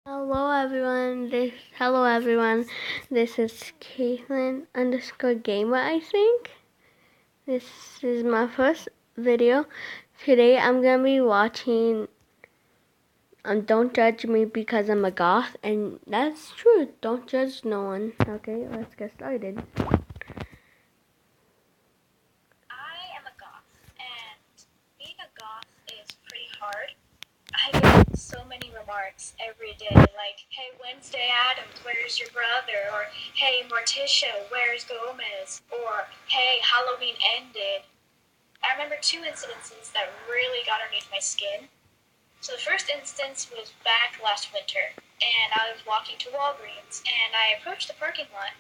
Hello everyone. This is Caitlin _ Gamer, I think. This is my first video. Today I'm gonna be watching Don't Judge Me Because I'm a Goth, and that's true. Don't judge no one. Okay, let's get started. I am a goth, and being a goth is pretty hard. I get so many remarks every day, like, hey, Wednesday Addams, where's your brother? Or, hey, Morticia, where's Gomez? Or, hey, Halloween ended. I remember two incidences that really got underneath my skin. So the first instance was back last winter, and I was walking to Walgreens, and I approached the parking lot,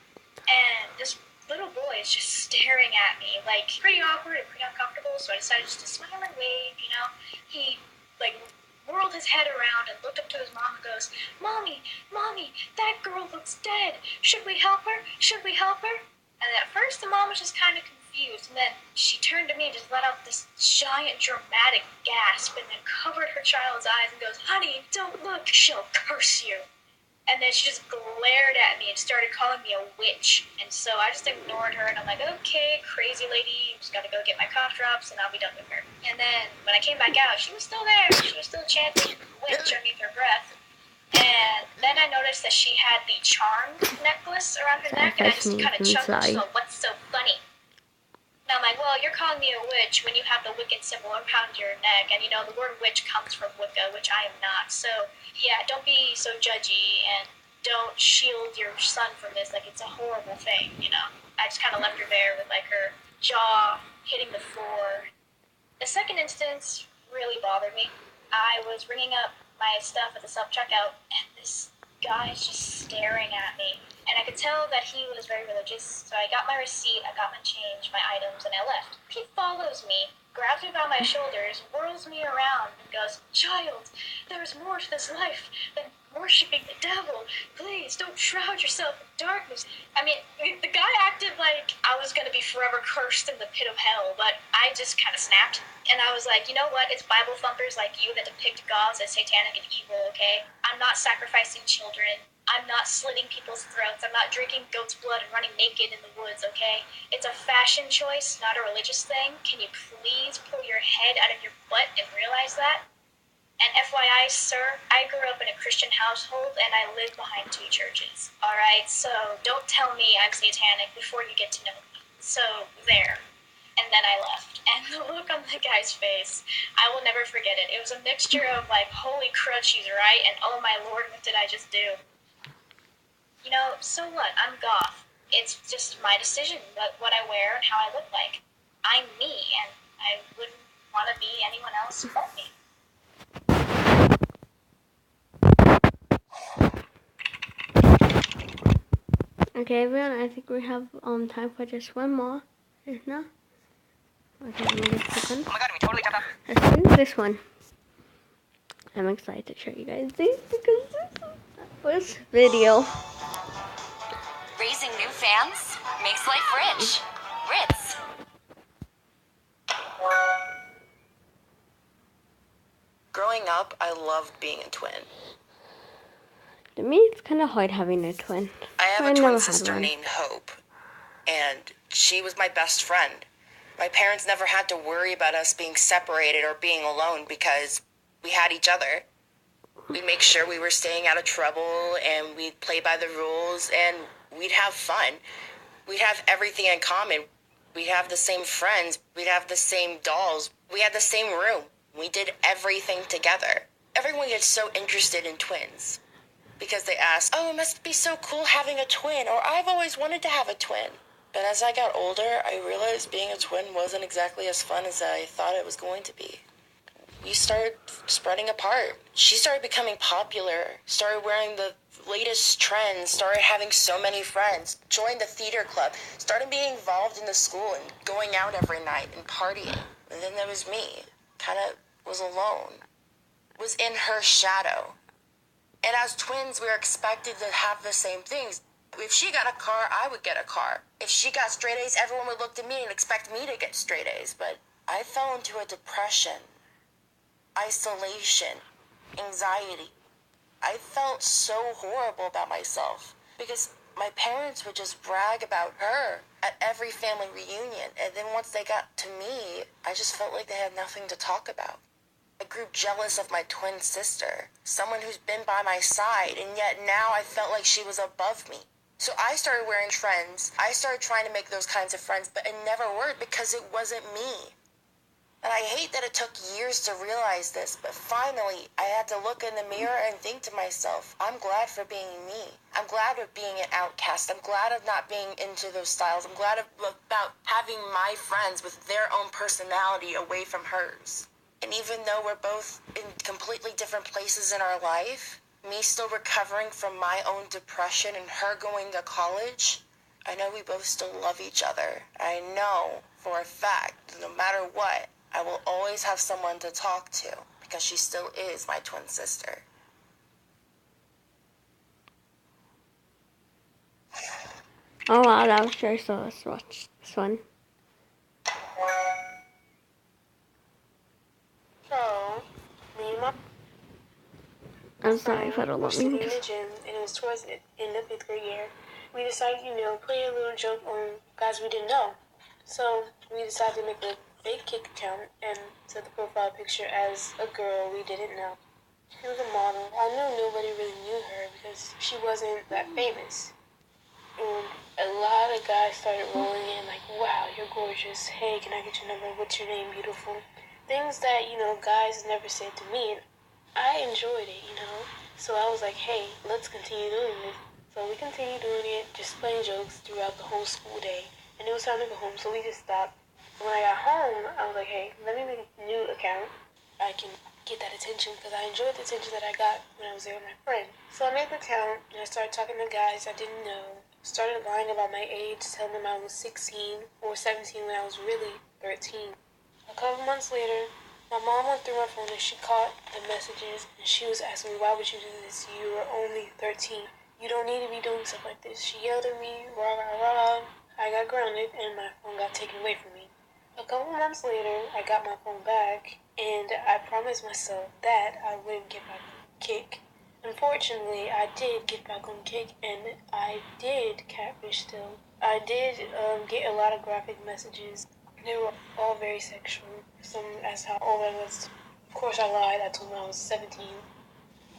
and this little boy is just staring at me, like, pretty awkward and pretty uncomfortable, so I decided just to smile and wave, He, whirled his head around and looked up to his mom and goes, Mommy, that girl looks dead. Should we help her? Should we help her? And at first the mom was just kind of confused, and then she turned to me and just let out this giant dramatic gasp and then covered her child's eyes and goes, Honey, don't look, she'll curse you. And then she just glared at me and started calling me a witch. And so I just ignored her, and I'm like, okay, crazy lady, just gotta go get my cough drops, and I'll be done with her. And then when I came back out, she was still there. She was still chanting witch underneath her breath. And then I noticed that she had the charm necklace around her neck, and I just kind of chuckled. So what's so funny? And I'm like, well, you're calling me a witch when you have the Wiccan symbol around your neck, and the word witch comes from Wicca, which I am not. So yeah, don't be so judgy, and don't shield your son from this like it's a horrible thing. I just kind of left her there with her jaw hitting the floor. The second instance really bothered me. I was ringing up my stuff at the self-checkout, and this guy is just staring at me. And I could tell that he was very religious, so I got my receipt, I got my change, my items, and I left. He follows me, grabs me by my shoulders, whirls me around, and goes, Child, there is more to this life than worshipping the devil. Please, don't shroud yourself in darkness. I mean, the guy acted like I was going to be forever cursed in the pit of hell, but I just kind of snapped. And I was like, you know what? It's Bible thumpers like you that depict gods as satanic and evil, okay? I'm not sacrificing children. I'm not slitting people's throats. I'm not drinking goat's blood and running naked in the woods, okay? It's a fashion choice, not a religious thing. Can you please pull your head out of your butt and realize that? And FYI, sir, I grew up in a Christian household and I live behind two churches, alright? So don't tell me I'm satanic before you get to know me. So, there. And then I left. And the look on the guy's face, I will never forget it. It was a mixture of holy crud, she's right, and oh my lord, what did I just do? So what? I'm goth. It's just my decision, what I wear and how I look like. I'm me, and I wouldn't want to be anyone else but me. Okay, everyone, I think we have time for just one more. No? Okay, let me just click on. Oh my god, we totally jumped up. Let's do this one. I'm excited to show you guys this because this is the first video. Raising new fans makes life rich. Ritz. Growing up, I loved being a twin. To me, it's kind of hard having a twin. I have a never twin had sister one. named Hope, and she was my best friend. My parents never had to worry about us being separated or being alone because we had each other. We'd make sure we were staying out of trouble, and we'd play by the rules, and we'd have fun. We'd have everything in common. We'd have the same friends. We'd have the same dolls. We had the same room. We did everything together. Everyone gets so interested in twins because they ask, oh, it must be so cool having a twin, or I've always wanted to have a twin. But as I got older, I realized being a twin wasn't exactly as fun as I thought it was going to be. We started spreading apart. She started becoming popular, started wearing the latest trends, started having so many friends, joined the theater club, started being involved in the school and going out every night and partying. And then there was me, kind of was alone, was in her shadow. And as twins, we were expected to have the same things. If she got a car, I would get a car. If she got straight A's, everyone would look to me and expect me to get straight A's. But I fell into a depression, isolation, anxiety. I felt so horrible about myself because my parents would just brag about her at every family reunion. And then once they got to me, I just felt like they had nothing to talk about. I grew jealous of my twin sister, someone who's been by my side, and yet now I felt like she was above me. So I started wearing trends. I started trying to make those kinds of friends, but it never worked because it wasn't me. And I hate that it took years to realize this, but finally I had to look in the mirror and think to myself, I'm glad for being me. I'm glad of being an outcast. I'm glad of not being into those styles. I'm glad about having my friends with their own personality away from hers. And even though we're both in completely different places in our life, me still recovering from my own depression and her going to college, I know we both still love each other. I know for a fact, no matter what, I will always have someone to talk to because she still is my twin sister. Oh wow, that was sure so. Let's watch this one. So, me and my I'm sorry if I friend don't were let sitting me. in the gym, and it was towards the end of 5th grade year. We decided, play a little joke on guys we didn't know. So, we decided to make a fake Kik account and set the profile picture as a girl we didn't know. She was a model. I knew nobody really knew her because she wasn't that famous. And a lot of guys started rolling in like, wow, you're gorgeous. Hey, can I get your number? What's your name, beautiful? Things that, guys never said to me. And I enjoyed it. So I was like, hey, let's continue doing this. So we continued doing it, just playing jokes throughout the whole school day. And it was time to go home, so we just stopped. When I got home, I was like, hey, let me make a new account. I can get that attention because I enjoyed the attention that I got when I was there with my friend. So I made the account and I started talking to guys I didn't know. Started lying about my age, telling them I was 16 or 17 when I was really 13. A couple months later, my mom went through my phone and she caught the messages and she was asking me, why would you do this? You are only 13. You don't need to be doing stuff like this. She yelled at me, rah, rah, rah. I got grounded and my phone got taken away from me. A couple months later, I got my phone back and I promised myself that I wouldn't get back on Kik. Unfortunately, I did get back on Kik and I did catfish still. I did get a lot of graphic messages. They were all very sexual. Some asked how old I was. Of course, I lied. I told them I was 17.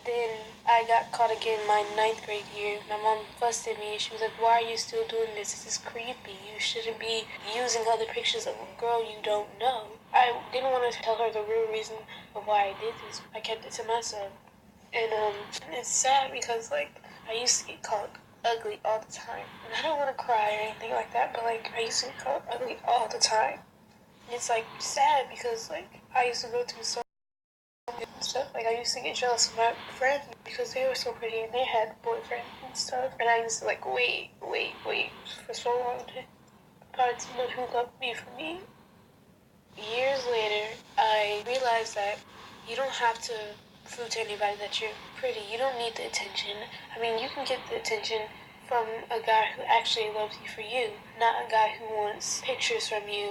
Then I got caught again my 9th grade year. My mom fussed at me. She was like, why are you still doing this? This is creepy. You shouldn't be using other pictures of a girl you don't know. I didn't want to tell her the real reason of why I did this. I kept it to myself. And it's sad because, I used to get called ugly all the time. And I don't want to cry or anything like that, but, I used to get called ugly all the time. And it's, sad because, I used to go through so stuff. I used to get jealous of my friends because they were so pretty and they had boyfriends and stuff. And I used to wait for so long to find someone who loved me for me. Years later, I realized that you don't have to prove to anybody that you're pretty. You don't need the attention. I mean, you can get the attention from a guy who actually loves you for you, not a guy who wants pictures from you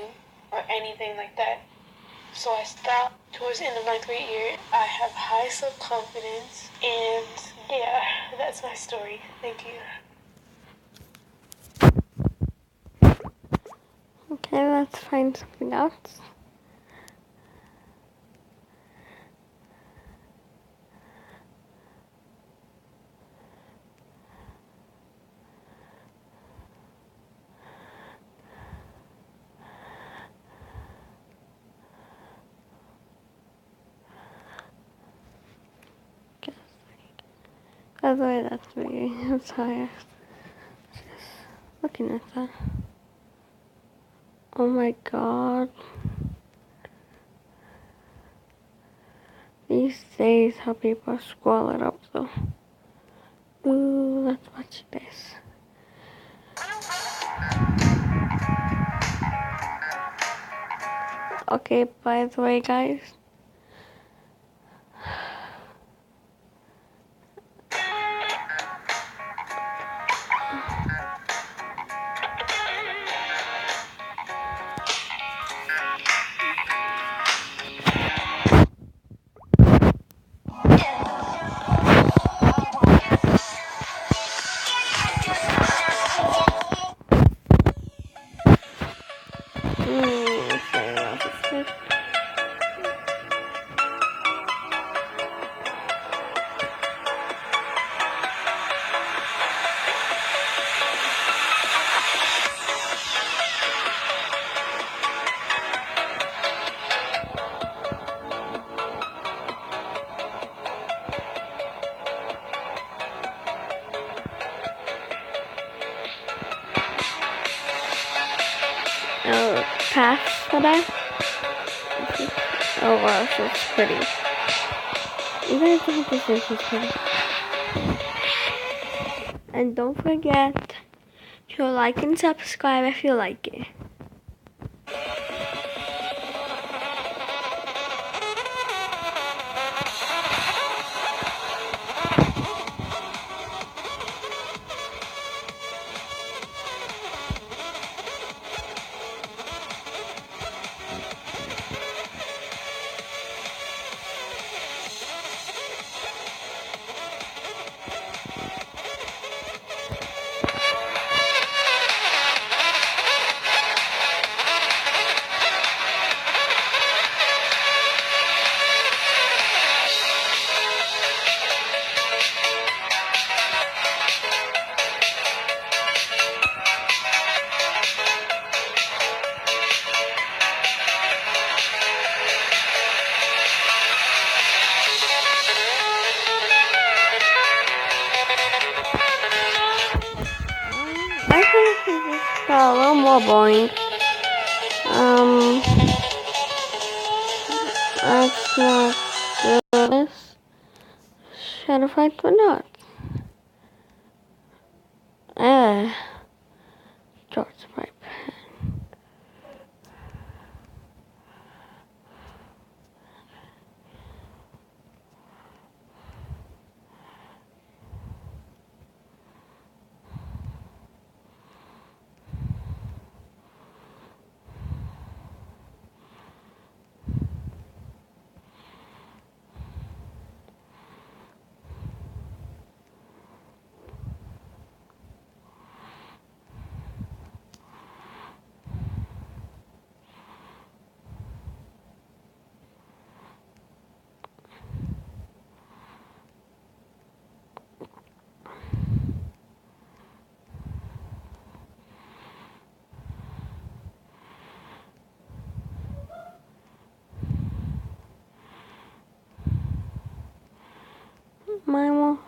or anything like that. So I stopped towards the end of 9th grade year. I have high self-confidence, and yeah, that's my story. Thank you. Okay, let's find something else. By the way, that's me. I'm sorry. Just looking at that. Oh my god. These days, how people scroll it up though. Ooh, let's watch this. Okay, by the way, guys. path for that. Oh wow, she's pretty. You guys don't think she's pretty. And don't forget to like and subscribe if you like it. I think this is a little more boring. That's not good. Shadow fight or not? George my pen. Mama.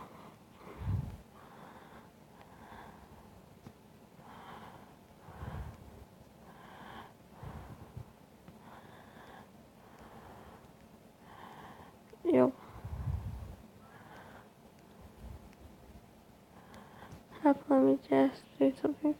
Yep. Let me just do something.